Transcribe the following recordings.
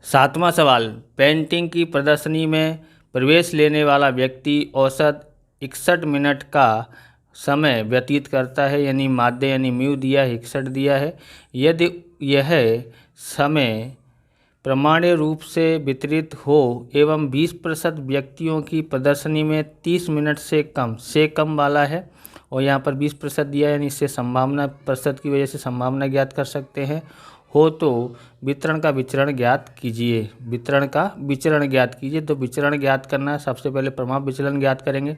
सातवां सवाल, पेंटिंग की प्रदर्शनी में प्रवेश लेने वाला व्यक्ति औसत 61 मिनट का समय व्यतीत करता है, यानी माध्य यानी म्यू दिया है, 61 दिया है। यदि यह समय प्रमाण्य रूप से वितरित हो एवं 20% व्यक्तियों की प्रदर्शनी में 30 मिनट से कम वाला है, और यहाँ पर 20% दिया है, यानी इससे संभावना प्रतिशत की वजह से संभावना ज्ञात कर सकते हैं, हो तो वितरण का विचरण ज्ञात कीजिए। वितरण का विचरण ज्ञात कीजिए। तो विचरण ज्ञात करना, सबसे पहले प्रभाव विचलन ज्ञात करेंगे,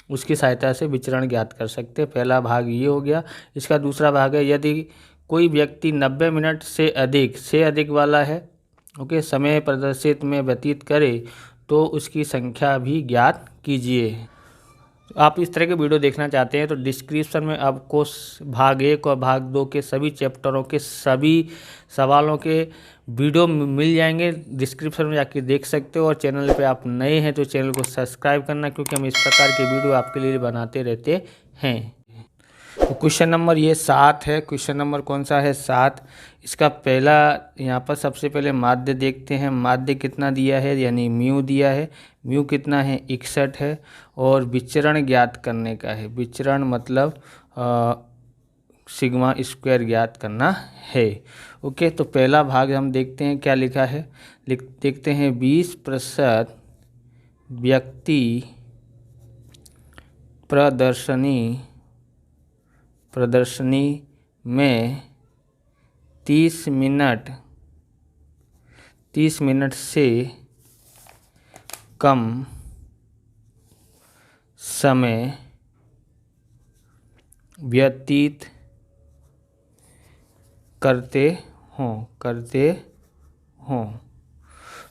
उसकी सहायता से विचरण ज्ञात कर सकते हैं। पहला भाग ये हो गया। इसका दूसरा भाग है, यदि कोई व्यक्ति 90 मिनट से अधिक वाला है, ओके, समय प्रदर्शित में व्यतीत करे तो उसकी संख्या भी ज्ञात कीजिए। आप इस तरह के वीडियो देखना चाहते हैं तो डिस्क्रिप्शन में आपको भाग 1 और भाग 2 के सभी चैप्टरों के सभी सवालों के वीडियो मिल जाएंगे। डिस्क्रिप्शन में जाके देख सकते हो। और चैनल पे आप नए हैं तो चैनल को सब्सक्राइब करना, क्योंकि हम इस प्रकार के वीडियो आपके लिए बनाते रहते हैं। तो क्वेश्चन नंबर ये 7 है। क्वेश्चन नंबर कौन सा है? 7। इसका पहला यहाँ पर सबसे पहले माध्य देखते हैं। माध्य कितना दिया है, यानी म्यू दिया है। म्यू कितना है? 61 है। और विचरण ज्ञात करने का है। विचरण मतलब सिग्मा स्क्वायर ज्ञात करना है। ओके, तो पहला भाग हम देखते हैं क्या लिखा है। देखते हैं 20% व्यक्ति प्रदर्शनी में 30 मिनट से कम समय व्यतीत करते हों।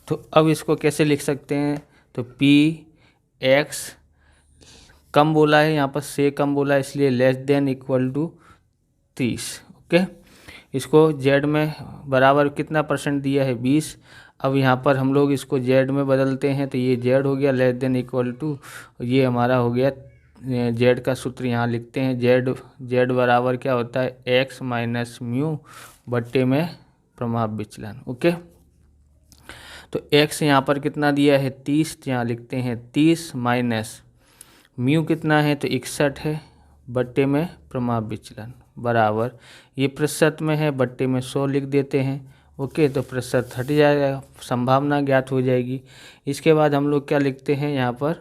तो अब इसको कैसे लिख सकते हैं? तो पी एक्स कम बोला है, यहाँ पर से कम बोला है, इसलिए less than equal to 30। Okay, इसको जेड में बराबर कितना % दिया है? 20। अब यहाँ पर हम लोग इसको जेड में बदलते हैं, तो ये जेड हो गया लेस देन इक्वल टू, ये हमारा हो गया जेड का सूत्र यहाँ लिखते हैं। जेड बराबर क्या होता है? एक्स माइनस म्यू बट्टे में प्रभाव विचलन। ओके, तो एक्स यहाँ पर कितना दिया है? 30, यहाँ लिखते हैं 30 माइनस म्यू कितना है? तो 61 है, बट्टे में प्रभाव विचलन बराबर, ये प्रतिशत में है, बट्टे में 100 लिख देते हैं। ओके, तो प्रतिशत हट जाएगा, संभावना ज्ञात हो जाएगी। इसके बाद हम लोग क्या लिखते हैं यहाँ पर?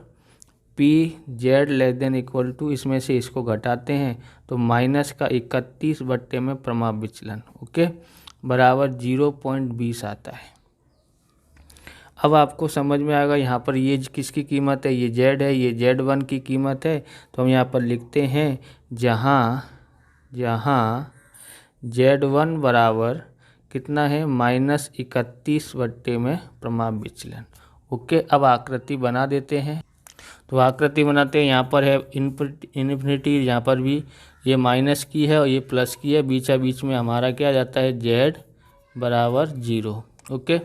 P Z less than equal to, इसमें से इसको घटाते हैं तो माइनस का 31 बट्टे में प्रभाव विचलन, ओके, बराबर 0.20 आता है। अब आपको समझ में आएगा यहाँ पर ये किसकी कीमत है? ये जेड है, ये Z1 की कीमत है। तो हम यहाँ पर लिखते हैं जहाँ Z1 बराबर कितना है? -31 बट्टे में प्रभाव विचलन। ओके, अब आकृति बना देते हैं। तो आकृति बनाते हैं, यहाँ पर है इन्फिनिटी, यहाँ पर भी ये माइनस की है और ये प्लस की है, बीच में हमारा क्या जाता है? Z बराबर 0। ओके,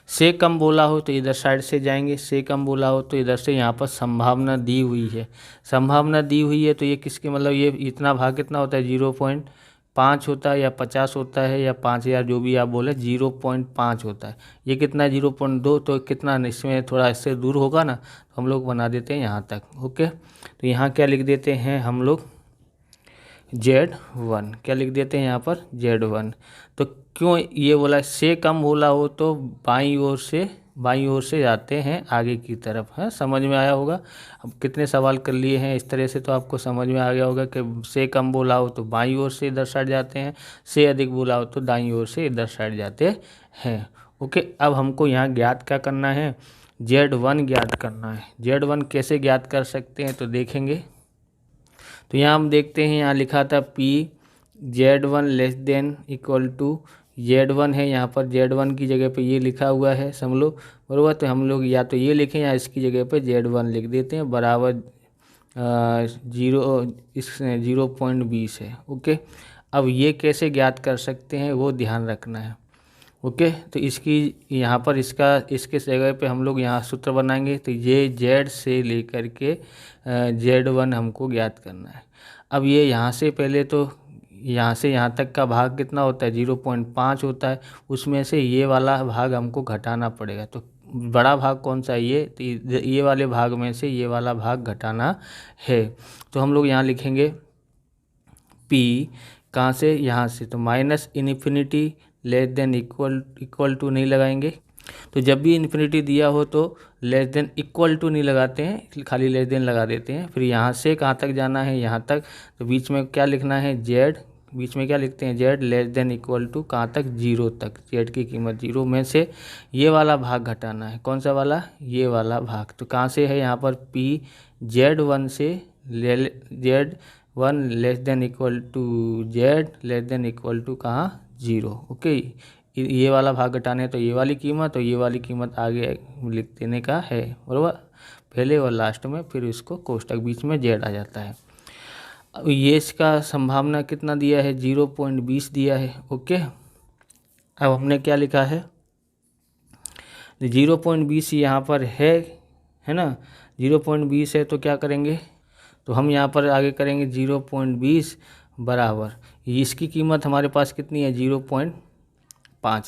से कम बोला हो तो इधर साइड से जाएंगे, से कम बोला हो तो इधर से, यहाँ पर संभावना दी हुई है। संभावना दी हुई है तो ये किसके, मतलब ये इतना भाग कितना होता है? 0.5 होता है, या 50 होता है, या 5000, जो भी आप बोले, 0.5 होता है। ये कितना है? 0.2, तो कितना इसमें थोड़ा इससे दूर होगा ना, तो हम लोग बना देते हैं यहाँ तक। ओके, तो यहाँ क्या लिख देते हैं हम लोग? Z1 क्या लिख देते हैं यहाँ पर? Z1। तो क्यों ये बोला? से कम बोला हो तो बाईं ओर से जाते हैं आगे की तरफ, है, समझ में आया होगा। अब कितने सवाल कर लिए हैं इस तरह से, तो आपको समझ में आ गया होगा कि से कम बोला हो तो बाईं ओर से इधर साइड जाते हैं, से अधिक बोला हो तो दाईं ओर से इधर साइड जाते हैं। ओके, अब हमको यहाँ ज्ञात क्या करना है? Z1 ज्ञात करना है। Z1 कैसे ज्ञात कर सकते हैं तो देखेंगे। तो यहाँ हम देखते हैं, यहाँ लिखा था P Z1 less than equal to Z1 है, यहाँ पर Z1 की जगह पे ये लिखा हुआ है, समझ लो, बराबर। तो हम लोग या तो ये लिखें या इसकी जगह पे Z1 लिख देते हैं, बराबर 0.20 है। ओके, अब ये कैसे ज्ञात कर सकते हैं वो ध्यान रखना है। ओके, तो इसकी यहाँ पर इसके जगह पे हम लोग यहाँ सूत्र बनाएंगे। तो ये Z से लेकर के Z1 हमको ज्ञात करना है। अब ये यहाँ से पहले तो यहाँ से यहाँ तक का भाग कितना होता है 0.5 होता है, उसमें से ये वाला भाग हमको घटाना पड़ेगा। तो बड़ा भाग कौन सा है ये, तो ये वाले भाग में से ये वाला भाग घटाना है। तो हम लोग यहाँ लिखेंगे P कहाँ से, यहाँ से, तो minus infinity less than equal to नहीं लगाएंगे। तो जब भी इन्फिनिटी दिया हो तो लेस देन इक्वल टू नहीं लगाते हैं, खाली लेस देन लगा देते हैं। फिर यहाँ से कहाँ तक जाना है, यहाँ तक, तो बीच में क्या लिखना है जेड, बीच में क्या लिखते हैं Z less than equal to कहाँ तक, 0 तक। जेड की कीमत 0 में से ये वाला भाग घटाना है, कौन सा वाला, ये वाला भाग। तो कहाँ से है यहाँ पर P Z1 से Z1 less than equal to Z less than equal to कहाँ 0। ओके, ये वाला भाग घटाने तो ये वाली कीमत और ये वाली कीमत आगे लिख देने का है, बराबर, पहले और लास्ट में, फिर इसको कोष्टक बीच में जेड आ जाता है। अब ये इसका संभावना कितना दिया है 0.20 दिया है। ओके, अब हमने क्या लिखा है 0.20 यहाँ पर है ना, 0.20 है तो क्या करेंगे, तो हम यहाँ पर आगे करेंगे 0.20 बराबर, इसकी कीमत हमारे पास कितनी है 0.5।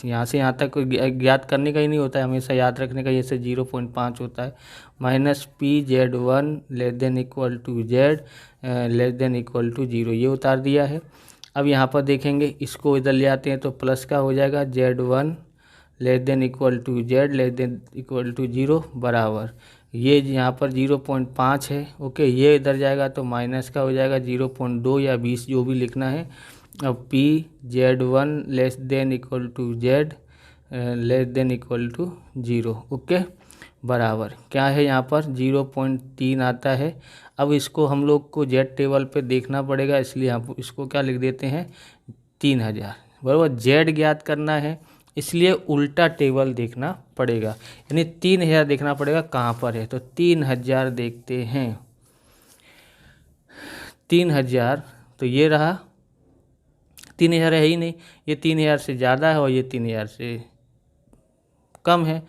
यहाँ से यहाँ तक ज्ञात करने का ही नहीं होता है, हमेशा याद रखने का, ये से 0.5 होता है, minus P(Z1) less than equal to Z less than equal to 0, ये उतार दिया है। अब यहाँ पर देखेंगे, इसको इधर ले आते हैं तो प्लस का हो जाएगा Z1 less than equal to Z less than equal to 0 बराबर, ये यहाँ पर 0.5 है। ओके, ये इधर जाएगा तो माइनस का हो जाएगा 0.2 या 20 जो भी लिखना है। अब P(Z1) less than equal to Z less than equal to 0। Okay, बराबर क्या है यहाँ पर 0.3 आता है। अब इसको हम लोग को जेड टेबल पे देखना पड़ेगा, इसलिए हम इसको क्या लिख देते हैं 3000, बराबर। जेड ज्ञात करना है इसलिए उल्टा टेबल देखना पड़ेगा, यानी 3000 देखना पड़ेगा कहाँ पर है, तो 3000 देखते हैं, 3000, तो ये रहा 3000 है ही नहीं, ये 3000 से ज़्यादा है और ये 3000 से कम है।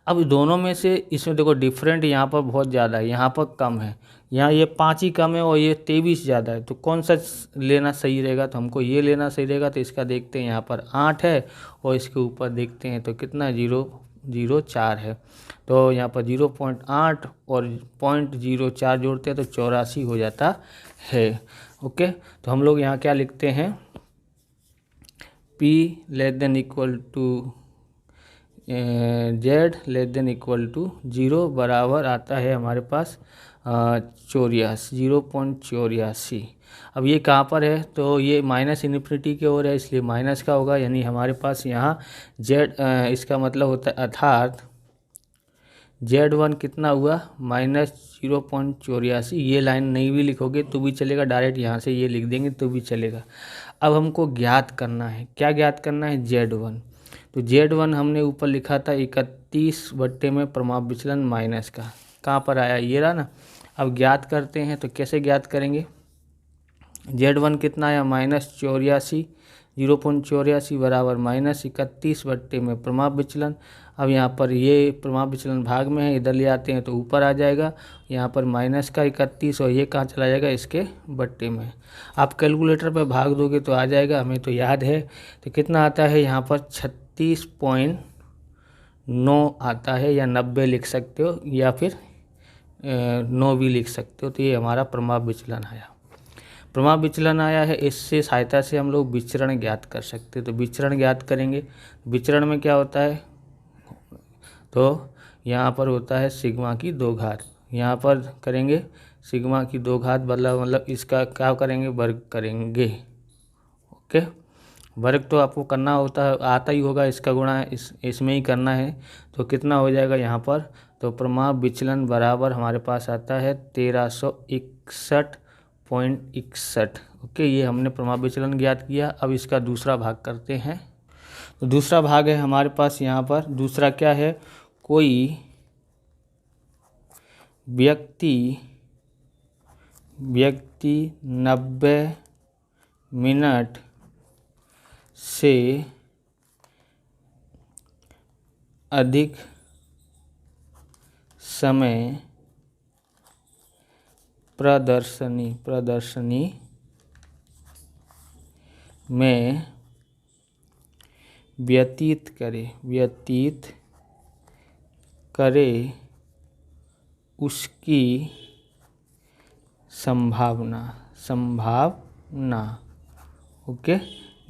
अब दोनों में से इसमें देखो डिफरेंट यहाँ पर बहुत ज़्यादा है, यहाँ पर कम है, यहाँ ये 5 ही कम है और ये 23 ज़्यादा है, तो कौन सा लेना सही रहेगा, तो हमको ये लेना सही रहेगा। तो इसका देखते हैं, यहाँ पर 8 है और इसके ऊपर देखते हैं तो कितना 0.04 है, तो यहाँ पर 0.8 और 0.04 जोड़ते हैं तो 84 हो जाता है। ओके, तो हम लोग यहाँ क्या लिखते हैं P less than equal to Z less than equal to 0 बराबर आता है हमारे पास 0.84। अब ये कहाँ पर है, तो ये माइनस इन्फिनिटी की ओर है, इसलिए माइनस का होगा, यानी हमारे पास यहाँ जेड, इसका मतलब होता है अर्थात Z1 कितना हुआ -0.84। ये लाइन नहीं भी लिखोगे तो भी चलेगा, डायरेक्ट यहाँ से ये लिख देंगे तो भी चलेगा। अब हमको ज्ञात करना है, क्या ज्ञात करना है Z1, तो Z1 हमने ऊपर लिखा था 31 बट्टे में प्रमाप विचलन माइनस का, कहाँ पर आया ये रहा ना। अब ज्ञात करते हैं, तो कैसे ज्ञात करेंगे, Z1 कितना आया -84, 0.84 बराबर -31 बट्टे में प्रमाप विचलन। अब यहाँ पर ये प्रमाप विचलन भाग में है, इधर ले आते हैं तो ऊपर आ जाएगा, यहाँ पर माइनस का 31 और ये कहाँ चला जाएगा इसके बट्टे में। आप कैलकुलेटर पे भाग दोगे तो आ जाएगा, हमें तो याद है। तो कितना आता है यहाँ पर 36.9 आता है, या 90 लिख सकते हो, या फिर 9 भी लिख सकते हो। तो ये हमारा प्रमाप विचलन आया, प्रमाप विचलन आया है। इससे सहायता से हम लोग विचरण ज्ञात कर सकते हैं। तो विचरण ज्ञात करेंगे, विचरण में क्या होता है, तो यहाँ पर होता है सिग्मा की 2 घात, यहाँ पर करेंगे सिग्मा की 2 घात, मतलब इसका क्या करेंगे वर्ग करेंगे। ओके, वर्ग तो आपको करना होता है, आता ही होगा, इसका गुणा इसमें ही करना है। तो कितना हो जाएगा यहाँ पर, तो प्रमाप विचलन बराबर हमारे पास आता है 1361.61। ओके, ये हमने प्रमाप विचलन ज्ञात किया। अब इसका दूसरा भाग करते हैं। तो दूसरा भाग है हमारे पास यहाँ पर, दूसरा क्या है, कोई व्यक्ति 90 मिनट से अधिक समय प्रदर्शनी में व्यतीत करे उसकी संभावना ओके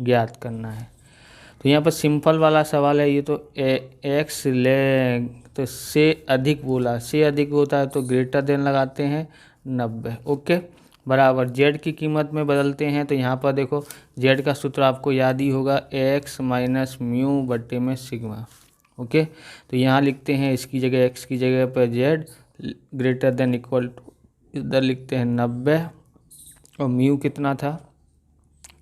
ज्ञात करना है। तो यहाँ पर सिंपल वाला सवाल है ये। तो एक्स ले तो से अधिक बोला, से अधिक होता है तो ग्रेटर देन लगाते हैं 90 ओके बराबर जेड की कीमत में बदलते हैं। तो यहाँ पर देखो जेड का सूत्र आपको याद ही होगा एक्स माइनस म्यू बट्टे में सिग्मा ओके। तो यहाँ लिखते हैं इसकी जगह एक्स की जगह पर Z greater than equal to इधर लिखते हैं 90 और म्यू कितना था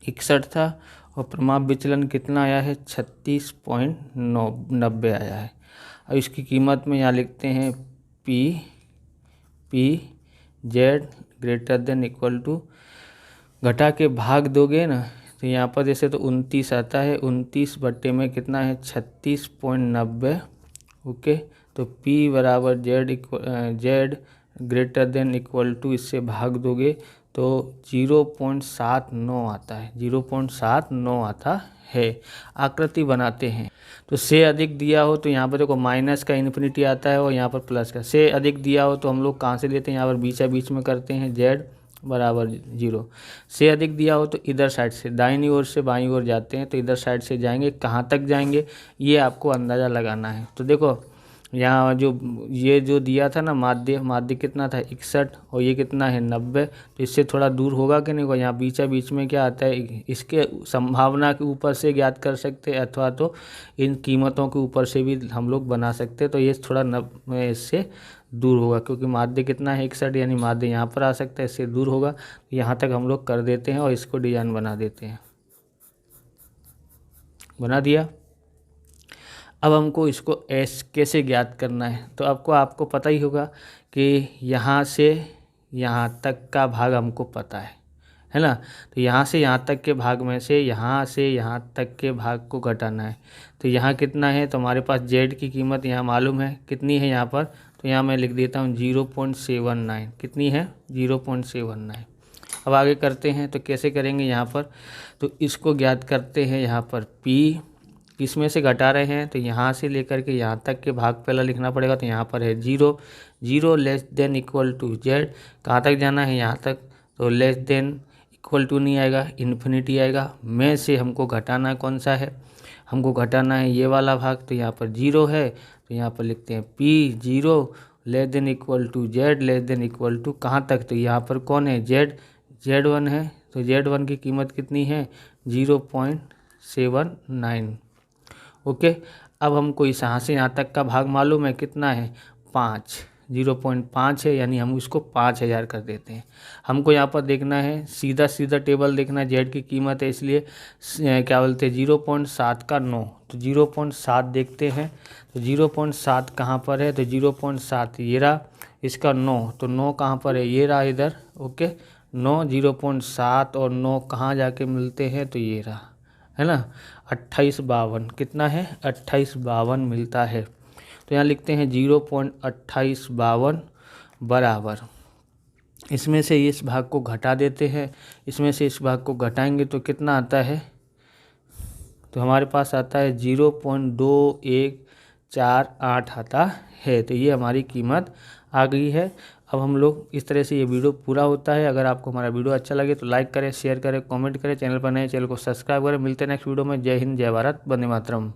61 था और प्रमाप विचलन कितना आया है 36.90 आया है। अब इसकी कीमत में यहाँ लिखते हैं P Z greater than equal to घटा के भाग दोगे ना तो यहाँ पर जैसे तो 29 आता है 29 बट्टे में कितना है 36.90 ओके। तो P बराबर Z greater than equal to इससे भाग दोगे तो 0.79 आता है 0.79 आता है। आकृति बनाते हैं तो से अधिक दिया हो तो यहाँ पर देखो माइनस का इन्फिनिटी आता है और यहाँ पर प्लस का। से अधिक दिया हो तो हम लोग कहाँ से लेते हैं यहाँ पर बीच में करते हैं जेड बराबर 0। से अधिक दिया हो तो इधर साइड से दाहिनी ओर से बाईं ओर जाते हैं तो इधर साइड से जाएंगे कहाँ तक जाएंगे ये आपको अंदाज़ा लगाना है। तो देखो यहाँ ये जो दिया था ना माध्य कितना था 61 और ये कितना है 90 तो इससे थोड़ा दूर होगा कि नहीं होगा। यहाँ बीच में क्या आता है इसके संभावना के ऊपर से ज्ञात कर सकते हैं अथवा तो इन कीमतों के ऊपर से भी हम लोग बना सकते हैं। तो ये थोड़ा इससे दूर होगा क्योंकि माध्य कितना है 61 यानी माध्य यहाँ पर आ सकता है इससे दूर होगा। यहाँ तक हम लोग कर देते हैं और इसको डिजाइन बना देते हैं। बना दिया। अब हमको इसको कैसे ज्ञात करना है तो आपको पता ही होगा कि यहाँ से यहाँ तक का भाग हमको पता है ना। तो यहाँ से यहाँ तक के भाग में से यहाँ तक के भाग को घटाना है। तो यहाँ कितना है तो हमारे पास जेड की कीमत यहाँ मालूम है कितनी है यहाँ पर। तो यहाँ मैं लिख देता हूँ 0.79 कितनी है 0.79। अब आगे करते हैं तो कैसे करेंगे यहाँ पर तो इसको ज्ञात करते हैं। यहाँ पर P किस में से घटा रहे हैं तो यहाँ से लेकर के यहाँ तक के भाग पहला लिखना पड़ेगा। तो यहाँ पर है 0 less than equal to Z कहाँ तक जाना है यहाँ तक तो लेस देन इक्वल टू नहीं आएगा इन्फिनिटी आएगा। में से हमको घटाना कौन सा है हमको घटाना है ये वाला भाग। तो यहाँ पर 0 है तो यहाँ पर लिखते हैं P 0 less than equal to Z less than equal to कहाँ तक तो यहाँ पर कौन है Z1 है। तो Z1 की कीमत कितनी है 0.79 ओके। अब हमको इस यहाँ से यहाँ तक का भाग मालूम है कितना है 0.5 है यानी हम इसको 5000 कर देते हैं। हमको यहाँ पर देखना है सीधा टेबल देखना है जेड की कीमत है इसलिए क्या बोलते हैं 0.7 का 9 तो 0.7 देखते हैं। तो 0.7 कहाँ पर है तो 0.7 ये रहा इसका 9 तो 9 कहाँ पर है ये रहा इधर ओके 9 0.7 और 9 कहाँ जाके मिलते हैं तो ये रहा है ना 2852 कितना है 2852 मिलता है। तो यहाँ लिखते हैं 0.2852 बराबर इसमें से इस भाग को घटा देते हैं। इसमें से इस भाग को घटाएंगे तो कितना आता है तो हमारे पास आता है 0.2148 आता है। तो ये हमारी कीमत आ गई है। अब हम लोग इस तरह से ये वीडियो पूरा होता है। अगर आपको हमारा वीडियो अच्छा लगे तो लाइक करें शेयर करें कमेंट करें। चैनल पर नए चैनल को सब्सक्राइब करें। मिलते हैं नेक्स्ट वीडियो में। जय हिंद जय भारत वंदे मातरम।